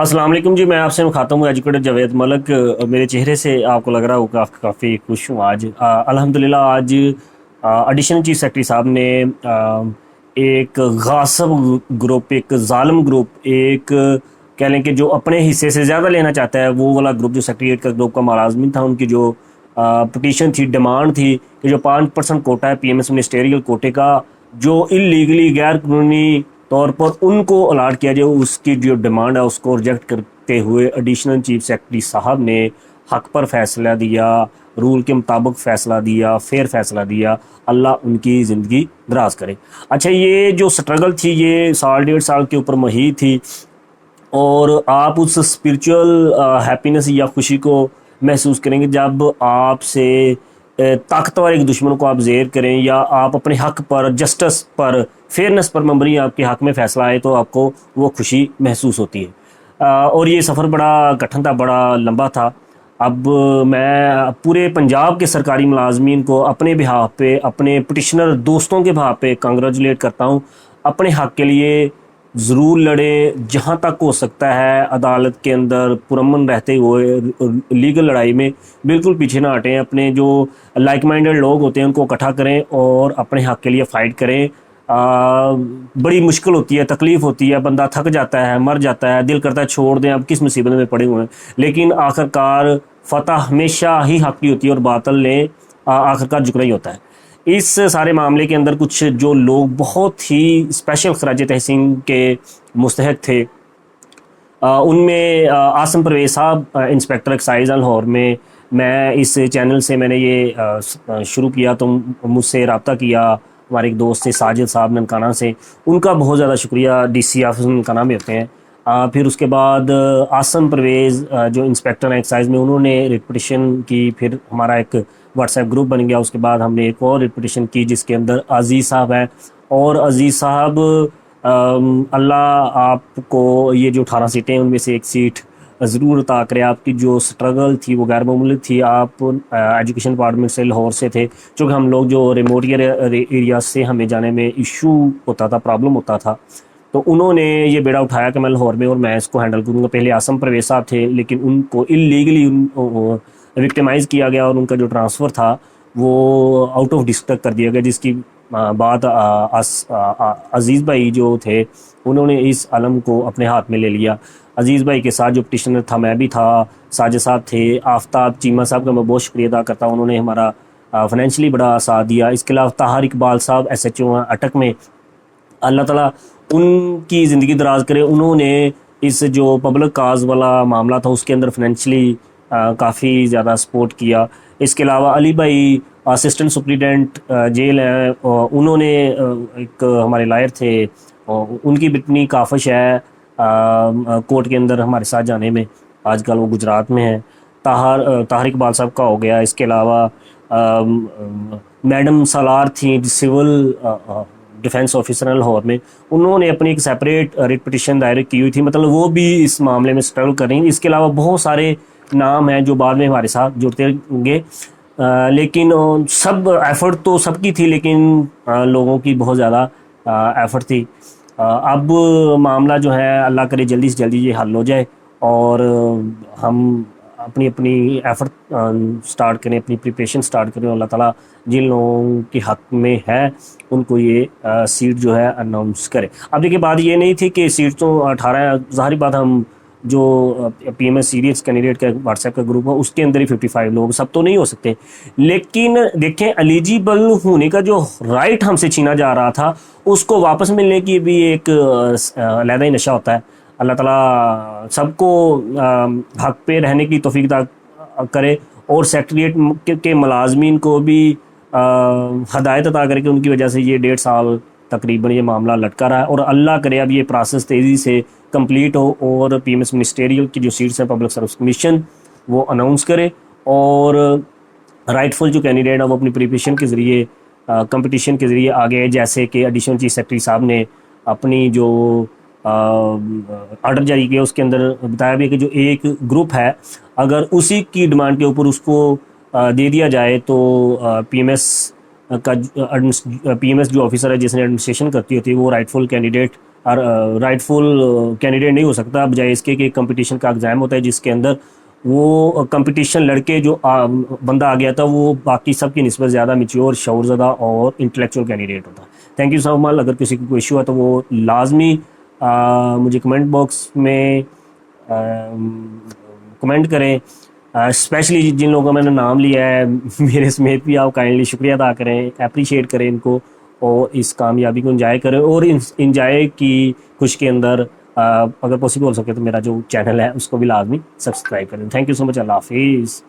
السلام علیکم جی، میں آپ سے مخاطب ہوں ایجوکیٹر جاوید ملک۔ میرے چہرے سے آپ کو لگ رہا ہوگا کافی خوش ہوں آج۔ الحمدللہ آج ایڈیشنل چیف سیکرٹری صاحب نے ایک غاصب گروپ، ایک ظالم گروپ، ایک کہہ لیں کہ جو اپنے حصے سے زیادہ لینا چاہتا ہے، وہ والا گروپ جو سیکریٹریٹ کا گروپ کا ملازمین تھا، ان کی جو پٹیشن تھی، ڈیمانڈ تھی کہ جو 5% کوٹا ہے پی ایم ایس منسٹریل کوٹے کا، جو انلیگلی غیر قانونی طور پر ان کو الاٹ کیا جائے، اس کی جو ڈیمانڈ ہے اس کو ریجیکٹ کرتے ہوئے ایڈیشنل چیف سیکرٹری صاحب نے حق پر فیصلہ دیا، رول کے مطابق فیصلہ دیا، فیئر فیصلہ دیا۔ اللہ ان کی زندگی دراز کرے۔ اچھا، یہ جو سٹرگل تھی یہ 1.5 سال کے اوپر محیط تھی، اور آپ اس اسپرچول ہیپینس یا خوشی کو محسوس کریں گے جب آپ سے طاقتور ایک دشمن کو آپ زیر کریں، یا آپ اپنے حق پر، جسٹس پر، فیئرنس پر مبنی آپ کے حق میں فیصلہ آئے تو آپ کو وہ خوشی محسوس ہوتی ہے۔ اور یہ سفر بڑا کٹھن تھا، بڑا لمبا تھا۔ اب میں پورے پنجاب کے سرکاری ملازمین کو اپنے بہاف پہ، اپنے پٹیشنر دوستوں کے بہاف پہ کنگریچولیٹ کرتا ہوں۔ اپنے حق کے لیے ضرور لڑیں، جہاں تک ہو سکتا ہے عدالت کے اندر پرامن رہتے ہوئے لیگل لڑائی میں بالکل پیچھے نہ ہٹیں۔ اپنے جو لائک مائنڈڈ لوگ ہوتے ہیں ان کو اکٹھا کریں اور اپنے حق کے لیے فائٹ کریں۔ بڑی مشکل ہوتی ہے، تکلیف ہوتی ہے، بندہ تھک جاتا ہے، مر جاتا ہے، دل کرتا ہے چھوڑ دیں، اب کس مصیبت میں پڑے ہوئے ہیں، لیکن آخرکار فتح ہمیشہ ہی حق کی ہوتی ہے اور باطل نے آخرکار جھکنا ہی ہوتا ہے۔ اس سارے معاملے کے اندر کچھ جو لوگ بہت ہی اسپیشل خراج تحسین کے مستحق تھے، ان میں عاصم پرویز صاحب، انسپیکٹر ایکسائز لاہور میں اس چینل سے میں نے یہ شروع کیا تو مجھ سے رابطہ کیا ہمارے ایک دوست سے ساجد صاحب ننکانہ سے، ان کا بہت زیادہ شکریہ، ڈی سی آفس ننکانہ میں ہوتے ہیں۔ پھر اس کے بعد عاصم پرویز جو انسپیکٹر ایکسائز میں، انہوں نے ریٹ پٹیشن کی، پھر ہمارا ایک واٹس ایپ گروپ بن گیا۔ اس کے بعد ہم نے ایک اور ریٹ پٹیشن کی جس کے اندر عزیز صاحب ہیں، اور عزیز صاحب اللہ آپ کو یہ جو 18 سیٹیں ہیں ان میں سے ایک سیٹ ضرور عطا کرے۔ آپ کی جو سٹرگل تھی وہ غیر معمولی تھی۔ آپ ایجوکیشن ڈپارٹمنٹ سے لاہور سے تھے، چونکہ ہم لوگ جو ریموٹ ایریا سے ہمیں جانے میں ایشو ہوتا تھا، پرابلم ہوتا تھا، تو انہوں نے یہ بیڑا اٹھایا کہ میں لاہور میں اور میں اس کو ہینڈل کروں گا۔ پہلے عاصم پرویز صاحب تھے، لیکن ان کو انلیگلی وکٹمائز کیا گیا اور ان کا جو ٹرانسفر تھا وہ آؤٹ آف ڈسٹرکٹ کر دیا گیا، جس کی بات عزیز بھائی جو تھے انہوں نے اس علم کو اپنے ہاتھ میں لے لیا۔ عزیز بھائی کے ساتھ جو پٹیشنر تھا، میں بھی تھا، ساجد صاحب تھے، آفتاب چیمہ صاحب کا میں بہت شکریہ ادا کرتا ہوں، انہوں نے ہمارا فائنینشلی بڑا ساتھ دیا۔ اس کے علاوہ طاہر اقبال صاحب ایس ایچ او ہیں اٹک میں، اللہ تعالیٰ ان کی زندگی دراز کرے۔ انہوں نے اس جو پبلک کاز والا معاملہ تھا اس کے اندر فائنینشلی کافی زیادہ سپورٹ کیا۔ اس کے علاوہ علی بھائی اسسٹنٹ سپریڈنٹ جیل ہیں، انہوں نے ایک ہمارے لائر تھے، ان کی بتنی کافش ہے کورٹ کے اندر ہمارے ساتھ جانے میں، آج کل وہ گجرات میں ہیں۔ طاہر اقبال صاحب کا ہو گیا۔ اس کے علاوہ میڈم سالار تھیں سول ڈیفینس آفیسر لاہور میں، انہوں نے اپنی ایک سیپریٹ ریٹ پٹیشن دائر کی ہوئی تھی، مطلب وہ بھی اس معاملے میں سٹرگل کر رہی ہیں۔ اس کے علاوہ بہت سارے نام ہیں جو بعد میں ہمارے ساتھ جڑتے ہوں گے، لیکن سب ایفرٹ تو سب کی تھی، لیکن لوگوں کی بہت زیادہ ایفرٹ تھی۔ اب معاملہ جو ہے اللہ کرے جلدی سے جلدی یہ حل ہو جائے اور ہم اپنی ایفرٹ سٹارٹ کریں، اپنی پریپریشن سٹارٹ کریں، اور اللہ تعالیٰ جن لوگوں کے حق میں ہے ان کو یہ سیٹ جو ہے اناؤنس کرے۔ اب دیکھیے بات یہ نہیں تھی کہ سیٹ تو 18 ہے، ظاہری بات ہم جو P M S serious candidate کا واٹس ایپ کا گروپ ہے اس کے اندر ہی 55 لوگ، سب تو نہیں ہو سکتے، لیکن دیکھیں ایلیجیبل ہونے کا جو رائٹ ہم سے چھینا جا رہا تھا اس کو واپس ملنے کی بھی ایک علیحدہ ہی نشہ ہوتا ہے۔ اللہ تعالیٰ سب کو حق پہ رہنے کی توفیق عطا کرے، اور سیکریٹریٹ کے ملازمین کو بھی ہدایت عطا کرے کہ ان کی وجہ سے یہ 1.5 سال تقریباً یہ معاملہ لٹکا رہا ہے، اور اللہ کرے اب یہ پروسیس تیزی سے کمپلیٹ ہو اور پی ایم ایس منسٹریل کی جو سیٹس ہیں پبلک سروس کمیشن وہ اناؤنس کرے، اور رائٹ فل جو کینڈیڈیٹ ہیں وہ اپنی پریپریشن کے ذریعے، کمپٹیشن کے ذریعے آگے، جیسے کہ ایڈیشنل چیف سیکرٹری صاحب نے اپنی جو آرڈر جاری کیا اس کے اندر بتایا بھی ہے کہ جو ایک گروپ ہے اگر اسی کی ڈیمانڈ کے اوپر اس کو دے دیا جائے تو پی ایم ایس جو آفیسر ہے جس نے ایڈمنسٹریشن کرتی ہوتی ہے وہ رائٹ فل کینڈیڈیٹ رائٹفل کینڈیڈیٹ نہیں ہو سکتا، بجائے اس کے کہ ایک کمپٹیشن کا ایگزام ہوتا ہے جس کے اندر وہ کمپٹیشن لڑکے جو بندہ آ گیا تھا وہ باقی سب کی نسبت زیادہ میچور، شعور زدہ اور انٹلیکچوئل کینڈیڈیٹ ہوتا. تھینک یو سو مچ. اگر کسی کو کوئی ایشو ہے تو وہ لازمی مجھے کمنٹ باکس میں کمنٹ کریں. اسپیشلی جن لوگوں کا میں نے نام لیا ہے میرے سمیت بھی آپ کائنڈلی شکریہ ادا کریں، اپریشیٹ کریں ان کو، اور اس کامیابی کو انجوائے کریں، اور انجوائے کی خوش کے اندر اگر پاسبل ہو سکے تو میرا جو چینل ہے اس کو بھی لازمی سبسکرائب کریں. تھینک یو سو مچ. اللہ حافظ.